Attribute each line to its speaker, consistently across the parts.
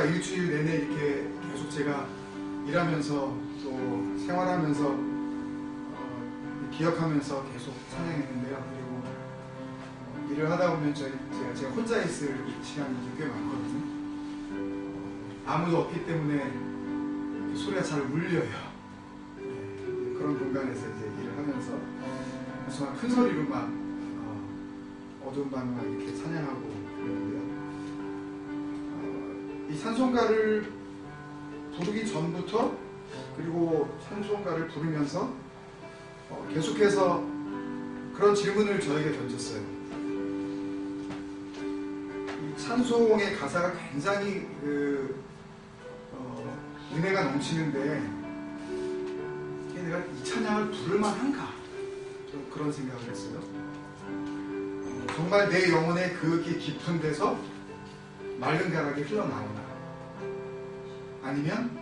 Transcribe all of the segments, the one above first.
Speaker 1: 일주일 내내 이렇게 계속 제가 일하면서 또 생활하면서 기억하면서 계속 찬양했는데요. 그리고 일을 하다 보면 제가 혼자 있을 시간이 꽤 많거든요. 아무도 없기 때문에 소리가 잘 울려요. 그런 공간에서 이제 일을 하면서 정말 큰 소리로 막 어두운 밤에 막 이렇게 찬양하고 그러는데요. 이 찬송가를 부르기 전부터 그리고 찬송가를 부르면서 계속해서 그런 질문을 저에게 던졌어요. 이 찬송의 가사가 굉장히 은혜가 넘치는데 내가 이 찬양을 부를만한가? 그런 생각을 했어요. 정말 내 영혼의 그 깊은 데서 맑은 가락이 흘러나오나? 아니면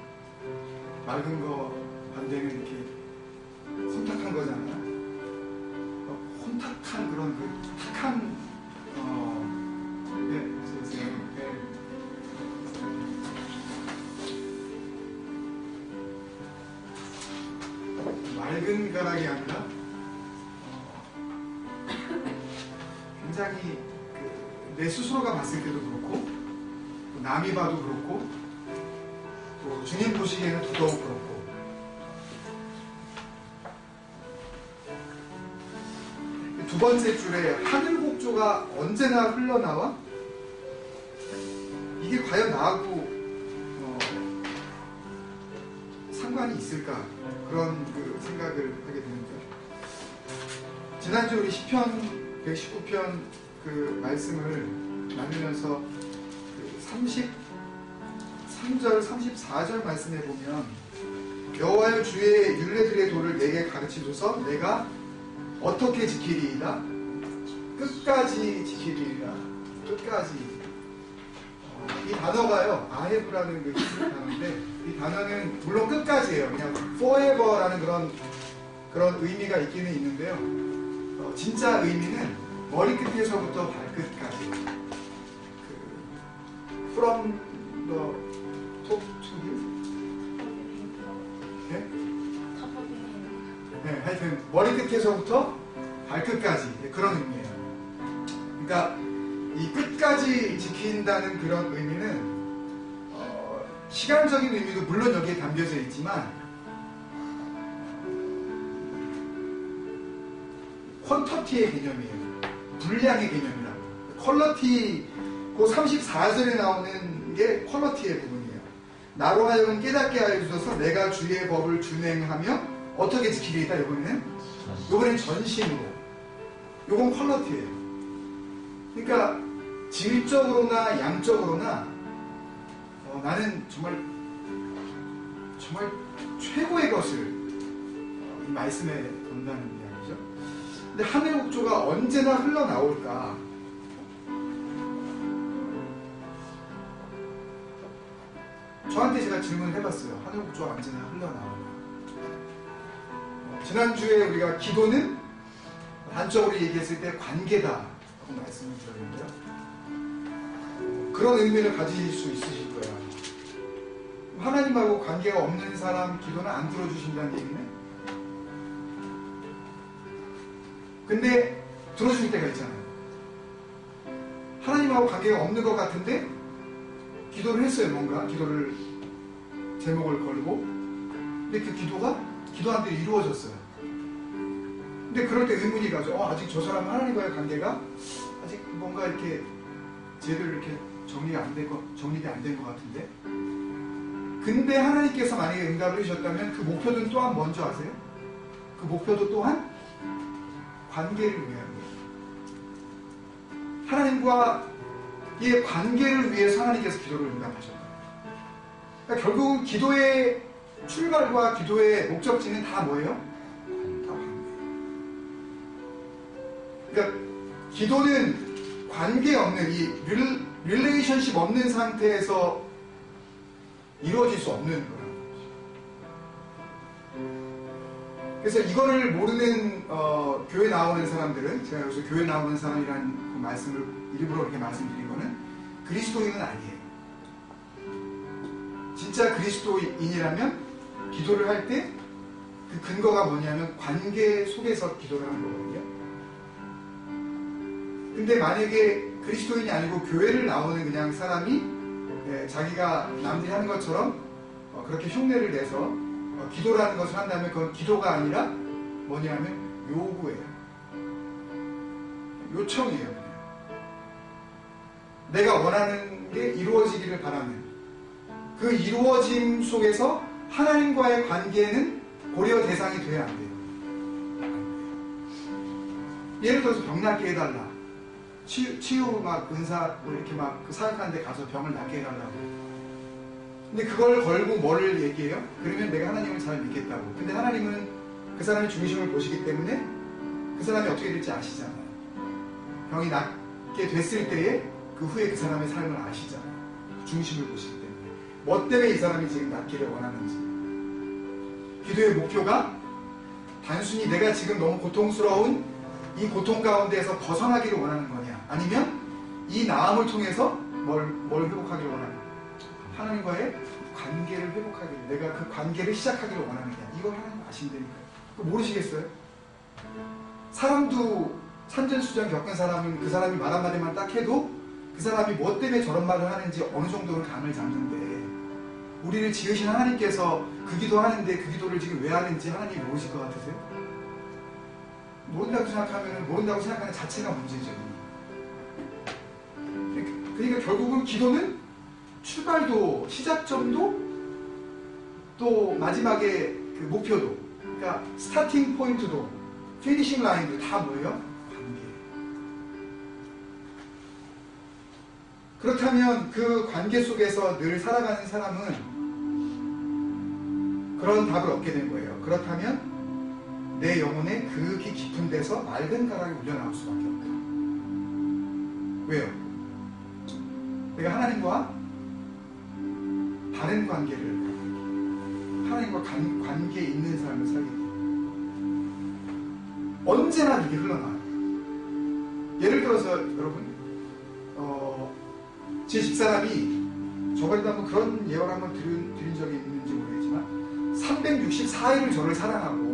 Speaker 1: 맑은 거 반대는 이렇게 혼탁한 거잖아요. 혼탁한 그런 그 탁한 맑은 가락이 아니라 굉장히 내 스스로가 봤을 때도 그렇고 남이 봐도 그렇고 또 주님 보시기에는 더더욱 그렇고 두 번째 줄에 하늘 곡조가 언제나 흘러나와 이게 과연 나하고 상관이 있을까 그런 그 생각을 하게 되는데요. 지난주 우리 시편 119편 그 말씀을 나누면서 그 33절 34절 말씀에 보면 여호와여 주의 율례들의 도를 내게 가르치소서 내가 어떻게 지키리이다 끝까지 지키리이다 끝까지 이 단어가요 아헤브라는 그 히브리 단어인데 이 단어는 물론 끝까지예요. 그냥 forever라는 그런 의미가 있기는 있는데요. 진짜 의미는 머리끝에서부터 발끝까지 from the top to the 네, 하여튼 머리끝에서부터 발끝까지 그런 의미예요. 그러니까 이 끝까지 지킨다는 그런 의미는 시간적인 의미도 물론 여기에 담겨져 있지만 퀀터티의 개념이에요. 분량의 개념이라고. 퀄러티, 그 34절에 나오는 게 퀄러티의 부분이에요. 나로 하여금 깨닫게 하여 주셔서 내가 주의 법을 준행하며 어떻게 지키리이다. 요번엔 전심으로. 요건 퀄러티예요. 그러니까 질적으로나 양적으로나 나는 정말 최고의 것을 이 말씀에 건다는 이야기죠. 근데 하늘 곡조가 언제나 흘러나올까? 저한테 제가 질문을 해봤어요. 하늘 곡조가 언제나 흘러나올까? 지난주에 우리가 기도는 단적으로 얘기했을 때 관계다 라고 말씀을 드렸는데요. 그런 의미를 가질 수 있으실 거예요. 하나님하고 관계가 없는 사람 기도는 안 들어주신다는 얘기는? 근데 들어줄 때가 있잖아요. 하나님하고 관계가 없는 것 같은데 기도를 했어요. 뭔가 기도를 제목을 걸고 근데 그 기도가 기도한 대로 이루어졌어요. 근데 그럴 때 의문이 가죠. 아직 저 사람은 하나님과의 관계가 아직 뭔가 이렇게 제대로 이렇게 정리가 안 된 것 같은데. 근데 하나님께서 만약에 응답을 해주셨다면 그 목표는 또한 뭔지 아세요? 그 목표도 또한 관계를 위한 거예요. 하나님과의 관계를 위해서 하나님께서 기도를 응답하셨다. 그러니까 결국은 기도의 출발과 기도의 목적지는 다 뭐예요? 다 관계. 그러니까 기도는 관계 없는 이 릴레이션십 없는 상태에서 이루어질 수 없는 거라는 거죠. 그래서 이거를 모르는 교회 나오는 사람들은 제가 여기서 교회 나오는 사람이라는 그 말씀을 일부러 이렇게 말씀드린 거는 그리스도인은 아니에요. 진짜 그리스도인이라면 기도를 할 때 그 근거가 뭐냐면 관계 속에서 기도를 하는 거거든요. 근데 만약에 그리스도인이 아니고 교회를 나오는 그냥 사람이 자기가 남들이 하는 것처럼 그렇게 흉내를 내서 기도라는 것을 한다면 그건 기도가 아니라 뭐냐면 요구예요. 요청이에요. 그냥. 내가 원하는 게 이루어지기를 바라는 그 이루어짐 속에서 하나님과의 관계는 고려 대상이 돼야 안 돼요. 예를 들어서 병 낫게 해달라. 치유 막 은사 이렇게 막 사역하는 데 가서 병을 낫게 해달라고. 근데 그걸 걸고 뭐를 얘기해요? 그러면 내가 하나님을 잘 믿겠다고. 근데 하나님은 그 사람의 중심을 보시기 때문에 그 사람이 어떻게 될지 아시잖아요. 병이 낫게 됐을 때에 그 후에 그 사람의 삶을 아시잖아요. 중심을 보시기 때문에. 뭐 때문에 이 사람이 지금 낫기를 원하는지. 기도의 목표가 단순히 내가 지금 너무 고통스러운 이 고통 가운데에서 벗어나기를 원하는 거냐, 아니면 이 나음을 통해서 뭘 회복하기를 원하는 거냐, 하나님과의 관계를 회복하기를, 내가 그 관계를 시작하기를 원하느냐, 이걸 하나님 아신다니까요. 그거 모르시겠어요? 사람도 산전수전 겪은 사람은 그 사람이 말 한마디만 딱 해도 그 사람이 뭐 때문에 저런 말을 하는지 어느 정도는 감을 잡는데, 우리를 지으신 하나님께서 그 기도하는데 그 기도를 지금 왜 하는지 하나님이 모르실 것 같으세요? 모른다고 생각하는 자체가 문제죠. 그러니까 결국은 기도는 출발도, 시작점도, 또 마지막에 그 목표도, 그러니까 스타팅 포인트도, 피니싱 라인도 다 뭐예요? 관계. 그렇다면 그 관계 속에서 늘 살아가는 사람은 그런 답을 얻게 된 거예요. 그렇다면 내 영혼의 그 깊은 데서 맑은 가락이 울려나올 수밖에 없다. 왜요? 내가 하나님과 바른 관계를 가고 있기, 하나님과 관계에 있는 삶을 살기 때문에 언제나 이게 흘러나와요. 예를 들어서 여러분, 제 집사람이 저번에도 한번 그런 예언을 한번 드린 적이 있는지 모르겠지만 364일을 저를 사랑하고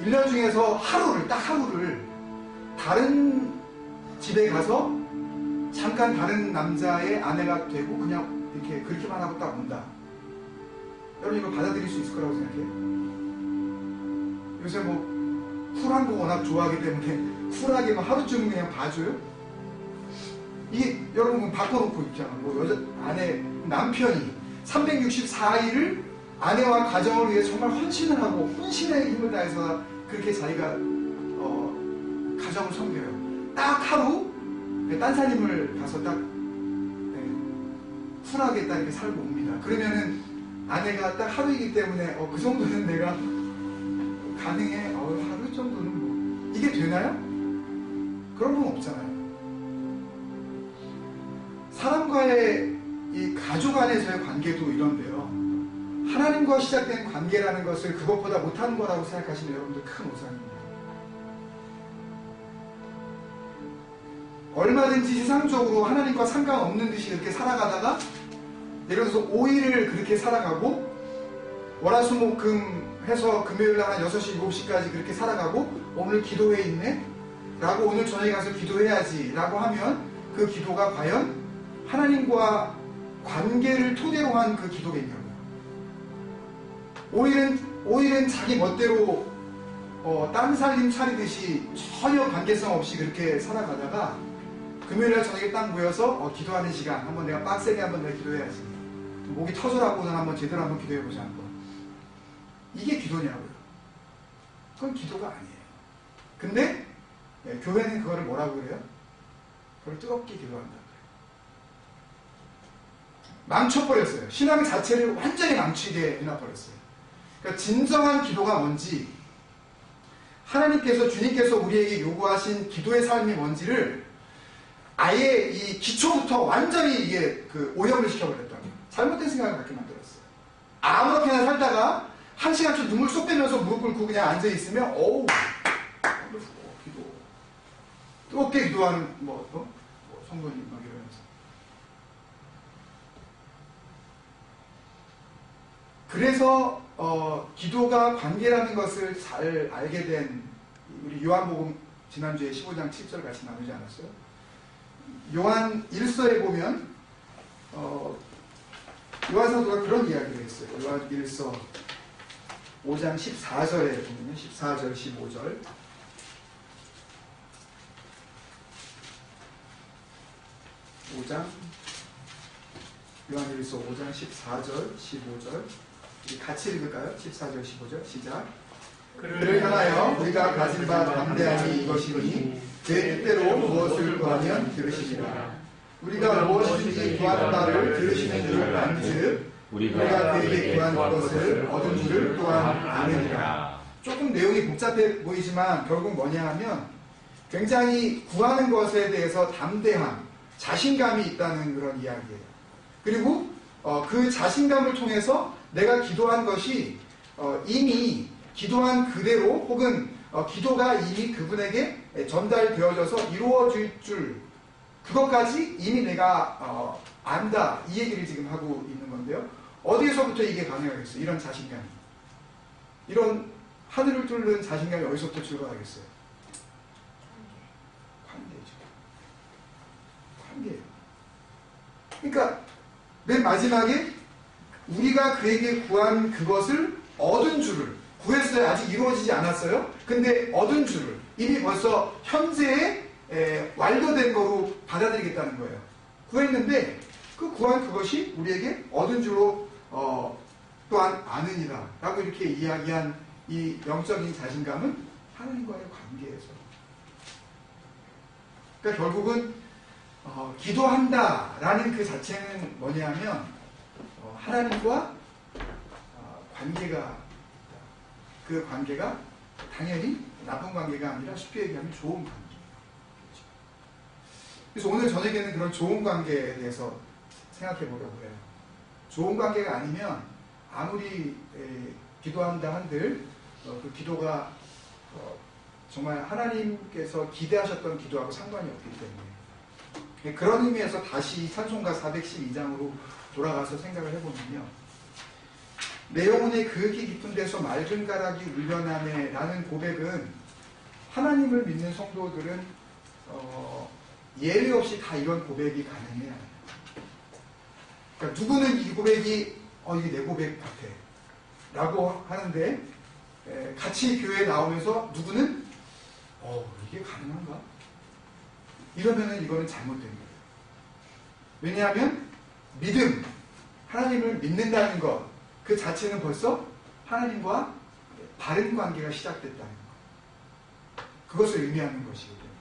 Speaker 1: 1년 중에서 딱 하루를 다른 집에 가서 잠깐 다른 남자의 아내가 되고 그냥 이렇게 그렇게만 하고 딱 온다. 여러분 이거 받아들일 수 있을 거라고 생각해요? 요새 뭐 쿨한 거 워낙 좋아하기 때문에 쿨하게 막 하루쯤 그냥 봐줘요? 이게 여러분 바꿔놓고 있잖아. 뭐 남편이 364일을 아내와 가정을 위해 정말 헌신을 하고 혼신의 힘을 다해서 그렇게 자기가 가정을 섬겨요. 딱 하루 딴 살림을 가서 딱 쿨하게 딱 이렇게 살고 옵니다. 그러면은 아내가 딱 하루이기 때문에 그 정도는 내가 가능해. 하루 정도는 뭐 이게 되나요? 그런 건 없잖아요. 사람과의 이 가족 안에서의 관계도 이런데요. 하나님과 시작된 관계라는 것을 그것보다 못하는 거라고 생각하시는 여러분들 큰 오산입니다. 얼마든지 세상적으로 하나님과 상관없는 듯이 이렇게 살아가다가 예를 들어서 5일을 그렇게 살아가고 월화수목금 해서 금요일날 한 6시, 7시까지 그렇게 살아가고 오늘 기도회 있네? 라고 오늘 저녁에 가서 기도해야지 라고 하면 그 기도가 과연 하나님과 관계를 토대로 한 그 기도겠냐고요. 5일은 자기 멋대로 딴 살림 차리듯이 전혀 관계성 없이 그렇게 살아가다가 금요일날 저녁에 딱 모여서 기도하는 시간 한번 내가 빡세게 한번 내가 기도해야지. 목이 터져라고는 한번 제대로 한번 기도해보자 한번. 이게 기도냐고요. 그건 기도가 아니에요. 근데 교회는 그거를 뭐라고 그래요? 그걸 뜨겁게 기도한다. 망쳐버렸어요. 신앙 자체를 완전히 망치게 해놔버렸어요. 그러니까 진정한 기도가 뭔지, 하나님께서, 주님께서 우리에게 요구하신 기도의 삶이 뭔지를 아예 이 기초부터 완전히 이게 오염을 시켜버렸다는 거예요. 잘못된 생각을 갖게 만들었어요. 아무렇게나 살다가 한 시간쯤 눈물 쏙 빼면서 무릎 꿇고 그냥 앉아있으면 어우 기도 뜨겁게 기도하는 성도님 막 이러면서 그래서 기도가 관계라는 것을 잘 알게 된 우리 요한복음 지난주에 15장 7절 같이 나누지 않았어요? 요한 1서에 보면 요한 사도가 그런 이야기를 했어요. 요한 1서 5장 14절에 보면요. 14절, 15절. 요한 1서 5장 14절, 15절. 우리 같이 읽을까요? 14절, 15절. 시작. 그를 향하여 우리가 가진 바 담대함이 이것이니 제 뜻대로 무엇을 구하면 들으시리라. 우리가 무엇이든지 구하는 바를 들으시는 줄 안즉 우리가 그에게 구한 것을 얻은 줄을 또한 아느니라. 조금 내용이 복잡해 보이지만 결국 뭐냐 하면 굉장히 구하는 것에 대해서 담대함, 자신감이 있다는 그런 이야기예요. 그리고 그 자신감을 통해서 내가 기도한 것이 이미 기도한 그대로 혹은 기도가 이미 그분에게 전달되어져서 이루어질 줄, 그것까지 이미 내가 안다, 이 얘기를 지금 하고 있는 건데요. 어디에서부터 이게 가능하겠어요? 이런 자신감이, 이런 하늘을 뚫는 자신감이 어디서부터 출발하겠어요? 관계예요. 그러니까 맨 마지막에 우리가 그에게 구한 그것을 얻은 줄을, 구했어요. 아직 이루어지지 않았어요. 근데 얻은 줄을 이미 벌써 현재에 완료된 거로 받아들이겠다는 거예요. 구했는데 그 구한 그것이 우리에게 얻은 줄로 또한 아느니라 라고 이렇게 이야기한 이 영적인 자신감은 하나님과의 관계에서, 그러니까 결국은 기도한다라는 그 자체는 뭐냐면 하나님과 관계가 있다. 그 관계가 당연히 나쁜 관계가 아니라 쉽게 얘기하면 좋은 관계. 그래서 오늘 저녁에는 그런 좋은 관계에 대해서 생각해 보려고 해요. 좋은 관계가 아니면 아무리 기도한다 한들 그 기도가 정말 하나님께서 기대하셨던 기도하고 상관이 없기 때문에, 그런 의미에서 다시 찬송가 412장으로 돌아가서 생각을 해보면요. 내 영혼의 그윽이 깊은 데서 맑은 가락이 울려나네 라는 고백은 하나님을 믿는 성도들은 예외 없이 다 이런 고백이 가능해요. 그러니까 누구는 이 고백이 이게 내 고백 같아 라고 하는데, 같이 교회에 나오면서 누구는 이게 가능한가? 이러면은 이거는 잘못된 거예요. 왜냐하면 믿음, 하나님을 믿는다는 것 그 자체는 벌써 하나님과 바른 관계가 시작됐다는 것, 그것을 의미하는 것이기 때문에.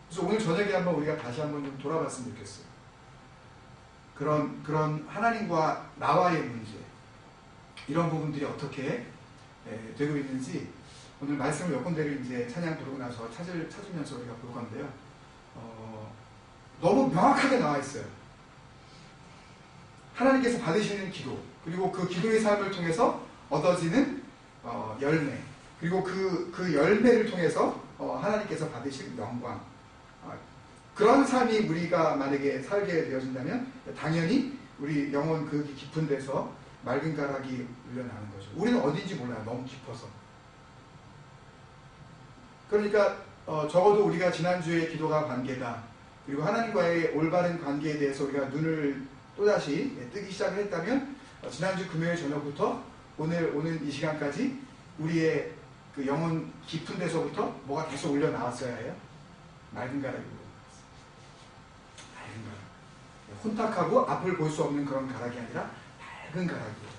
Speaker 1: 그래서 오늘 저녁에 한번 우리가 다시 한번 좀 돌아봤으면 좋겠어요. 그런 하나님과 나와의 문제, 이런 부분들이 어떻게 되고 있는지 오늘 말씀을 몇 군데를 이제 찬양 부르고 나서 찾으면서 우리가 볼 건데요. 너무 명확하게 나와 있어요. 하나님께서 받으시는 기도, 그리고 그 기도의 삶을 통해서 얻어지는 열매, 그리고 그 열매를 통해서 하나님께서 받으실 영광, 그런 삶이 우리가 만약에 살게 되어진다면 당연히 우리 영혼 그 깊은 데서 맑은 가락이 울려나는 거죠. 우리는 어딘지 몰라요. 너무 깊어서. 그러니까 적어도 우리가 지난주에 기도가 관계다, 그리고 하나님과의 올바른 관계에 대해서 우리가 눈을 또다시 뜨기 시작을 했다면 지난주 금요일 저녁부터 오늘 이 시간까지 우리의 그 영혼 깊은 데서부터 뭐가 계속 올려 나왔어야 해요. 맑은 가락이 올려 나왔어요. 맑은 가락. 혼탁하고 앞을 볼 수 없는 그런 가락이 아니라 맑은 가락이에요.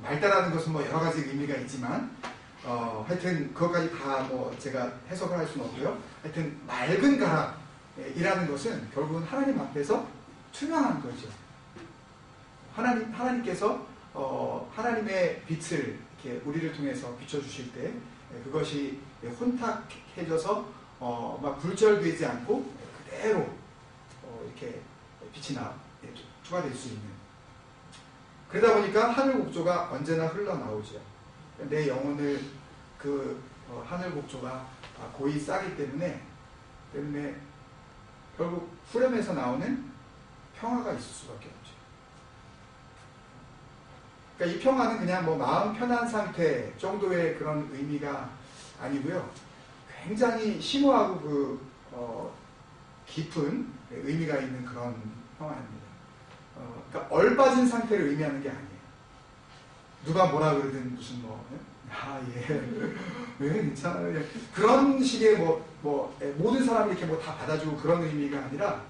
Speaker 1: 맑다라는 것은 뭐 여러 가지 의미가 있지만 하여튼 그것까지 다 뭐 제가 해석을 할 수는 없고요. 하여튼 맑은 가락이라는 것은 결국은 하나님 앞에서 투명한 거죠. 하나님께서 하나님의 빛을 이렇게 우리를 통해서 비춰주실 때 그것이 혼탁해져서 막 굴절되지 않고 그대로 이렇게 빛이 투과될 수 있는, 그러다 보니까 하늘 곡조가 언제나 흘러나오죠. 내 영혼을 그 하늘 곡조가 고이 싸기 때문에 결국 후렴에서 나오는 평화가 있을 수밖에 없죠. 그러니까 이 평안은 그냥 뭐 마음 편한 상태 정도의 그런 의미가 아니고요. 굉장히 심오하고 깊은 의미가 있는 그런 평안입니다. 그러니까 얼빠진 상태를 의미하는 게 아니에요. 누가 뭐라 그러든 무슨 예, 괜찮아요. 그런 식의 모든 사람이 이렇게 다 받아주고 그런 의미가 아니라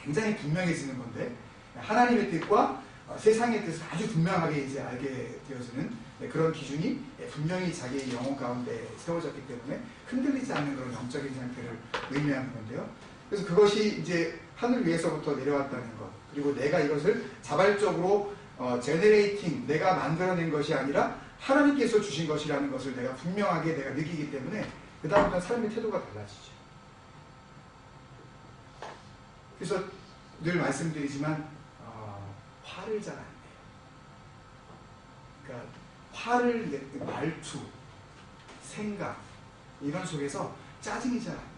Speaker 1: 굉장히 분명해지는 건데, 하나님의 뜻과 세상의 뜻을 아주 분명하게 이제 알게 되어지는 그런 기준이 분명히 자기의 영혼 가운데 세워졌기 때문에 흔들리지 않는 그런 영적인 상태를 의미하는 건데요. 그래서 그것이 이제 하늘 위에서부터 내려왔다는 것, 그리고 내가 이것을 자발적으로 제네레이팅, 내가 만들어낸 것이 아니라 하나님께서 주신 것이라는 것을 내가 분명하게 내가 느끼기 때문에 그 다음부터는 삶의 태도가 달라지죠. 그래서 늘 말씀드리지만 화를 잘 안 내요. 그러니까 화를 말투, 생각 이런 속에서 짜증이 잘 안 나요.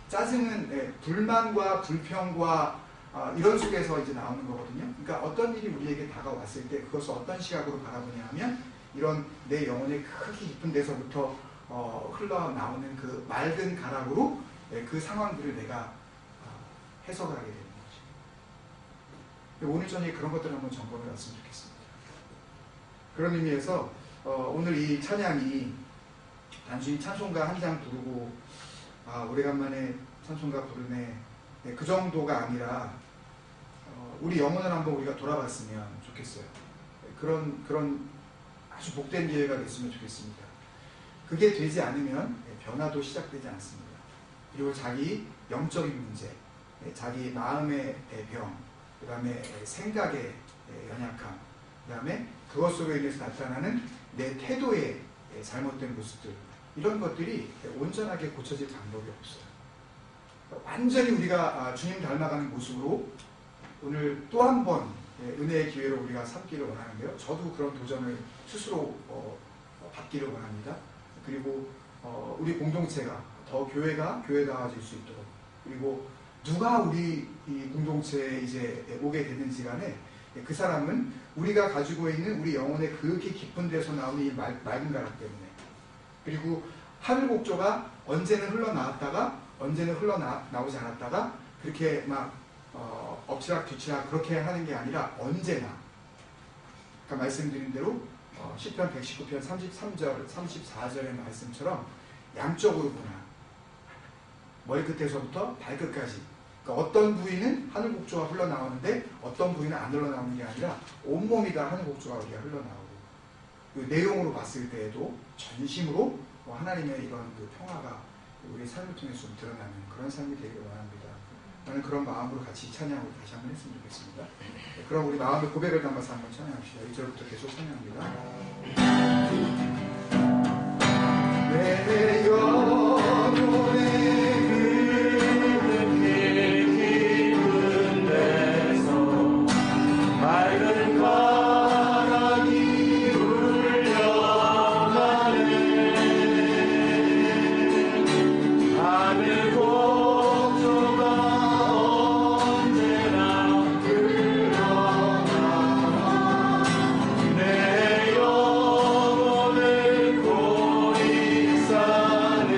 Speaker 1: 짜증은 불만과 불평과 이런 속에서 이제 나오는 거거든요. 그러니까 어떤 일이 우리에게 다가왔을 때 그것을 어떤 시각으로 바라보냐 하면 이런 내 영혼의 크기 깊은 데서부터 흘러나오는 그 맑은 가락으로 그 상황들을 내가 해석을 하게 되는 거죠. 오늘 저녁에 그런 것들을 한번 점검해 봤으면 좋겠습니다. 그런 의미에서 오늘 이 찬양이 단순히 찬송가 한 장 부르고 오래간만에 찬송가 부르네 그 정도가 아니라 우리 영혼을 한번 우리가 돌아봤으면 좋겠어요. 그런 아주 복된 기회가 됐으면 좋겠습니다. 그게 되지 않으면 변화도 시작되지 않습니다. 그리고 자기 영적인 문제, 자기 마음의 병, 그 다음에 생각의 연약함, 그 다음에 그것 속에 인해서 나타나는 내 태도의 잘못된 모습들, 이런 것들이 온전하게 고쳐질 방법이 없어요. 완전히 우리가 주님 닮아가는 모습으로 오늘 또 한 번 은혜의 기회로 우리가 삼기를 원하는데요. 저도 그런 도전을 스스로 받기를 원합니다. 그리고 우리 공동체가 더 교회가 교회다워질 수 있도록, 그리고 누가 우리 이 공동체에 이제 오게 되는지 간에 그 사람은 우리가 가지고 있는 우리 영혼의 그렇게 깊은 데서 나오는 이 맑은 가락 때문에, 그리고 하늘 곡조가 언제는 흘러나왔다가 언제는 흘러나오지 않았다가 그렇게 막 엎치락 뒤치락 그렇게 하는 게 아니라 언제나, 아까 말씀드린 대로 시편 119편 33절 34절의 말씀처럼 양쪽으로 보나, 머리끝에서부터 발끝까지, 그러니까 어떤 부위는 하늘 곡조가 흘러나오는데 어떤 부위는 안 흘러나오는 게 아니라 온몸이 다 하늘 곡조가 우리가 흘러나오고, 그 내용으로 봤을 때에도 전심으로 하나님의 이런 그 평화가 우리 삶을 통해서 좀 드러나는 그런 삶이 되기를 원합니다. 저는 그런 마음으로 같이 찬양을 다시 한번 했으면 좋겠습니다. 그럼 우리 마음의 고백을 담아서 한번 찬양합시다. 2절부터 계속 찬양합니다. 내 영혼의 깊은 데서 맑은 가락이 흘러가네. 하늘 곡조가 언제나 흘러나 내 영혼을 고이 싸네.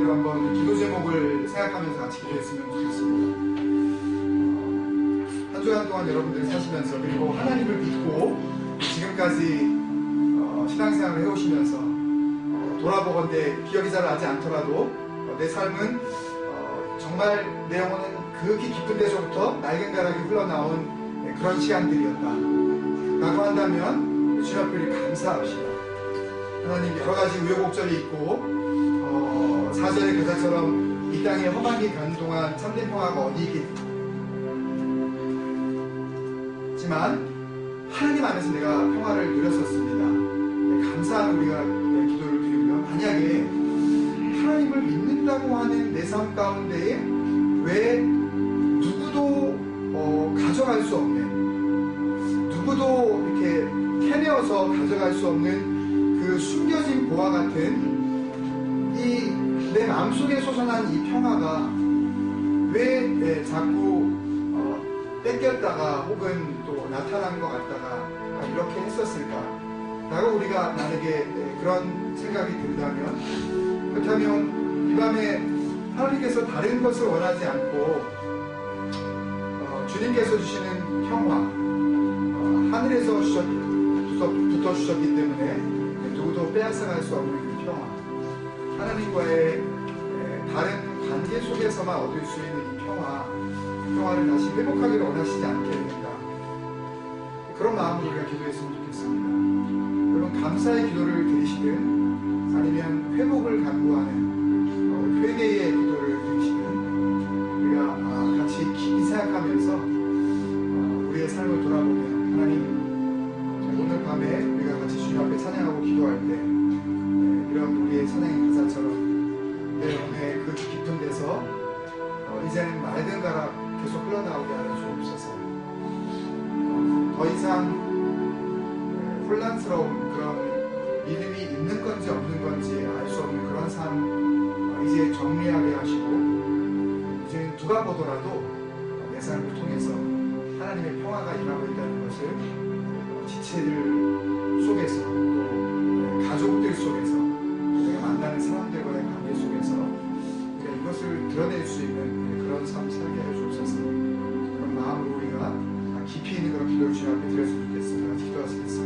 Speaker 1: 우리가 한번 기도 제목을 생각하면서 같이 기도했으면 좋겠습니다. 한 주간 동안 여러분들이 사시면서 그리고 하나님을 믿고 지금까지 신앙생활을 해오시면서 돌아보건대 기억이 잘 나지 않더라도 내 삶은 정말 내 영혼은 극히 깊은 데서부터 낡은가락이 흘러나온 그런 시간들이었다 라고 한다면 주님 앞에 감사합시다. 하나님 여러 가지 우여곡절이 있고 4절의 교사처럼 이 땅에 험하게 가는 동안 참된 평화가 어디 있겠지만 하나님 안에서 내가 평화를 누렸었습니다. 감사한 우리가 기도를 드리면 만약에 하나님을 믿는다고 하는 내 삶 가운데에 왜 누구도 가져갈 수 없는, 누구도 이렇게 캐내어서 가져갈 수 없는 그 숨겨진 보화 같은 이 내 마음속에 솟아난 이 평화가 왜 자꾸 뺏겼다가 혹은 또 나타난 것 같다가 이렇게 했었을까 라고 우리가 만약에 그런 생각이 든다면, 그렇다면 이 밤에 하나님께서 다른 것을 원하지 않고 주님께서 주시는 평화, 하늘에서 붙어 주셨기 때문에 누구도 빼앗아갈 수 없는 그 평화, 하나님과의 다른 관계 속에서만 얻을 수 있는 이 평화를 다시 회복하기를 원하시지 않겠는가, 그런 마음으로 우리가 기도했으면 좋겠습니다. 여러분, 감사의 기도를 드리시든 아니면 회복을 간구하는 회개의 기도를 드리시든 우리가 같이 깊이 생각하면서 우리의 삶을 돌아보면, 하나님 오늘 밤에 우리가 같이 주님 앞에 찬양하고 기도할 때 이런 우리의 찬양의 가사처럼 내 영혼의 그 깊은 데서 이제는 맑은 가락 계속 흘러나오게 하는 주옵소서. 더 이상 혼란스러운 그런 믿음이 있는 건지 없는 건지 알 수 없는 그런 삶 이제 정리하게 하시고, 이제 누가 보더라도 내 삶을 통해서 하나님의 평화가 일하고 있다는 것을 지체들 속에서 또 가족들 속에서 내가 만나는 사람들과의 관계 속에서 우리가 이것을 드러낼 수 있는 그런 삶 살게 해주옵소서. 그런 마음으로 우리가 깊이 있는 그런 기도를 주님 앞에 드렸으면 좋겠습니다. 기도하시겠습니다.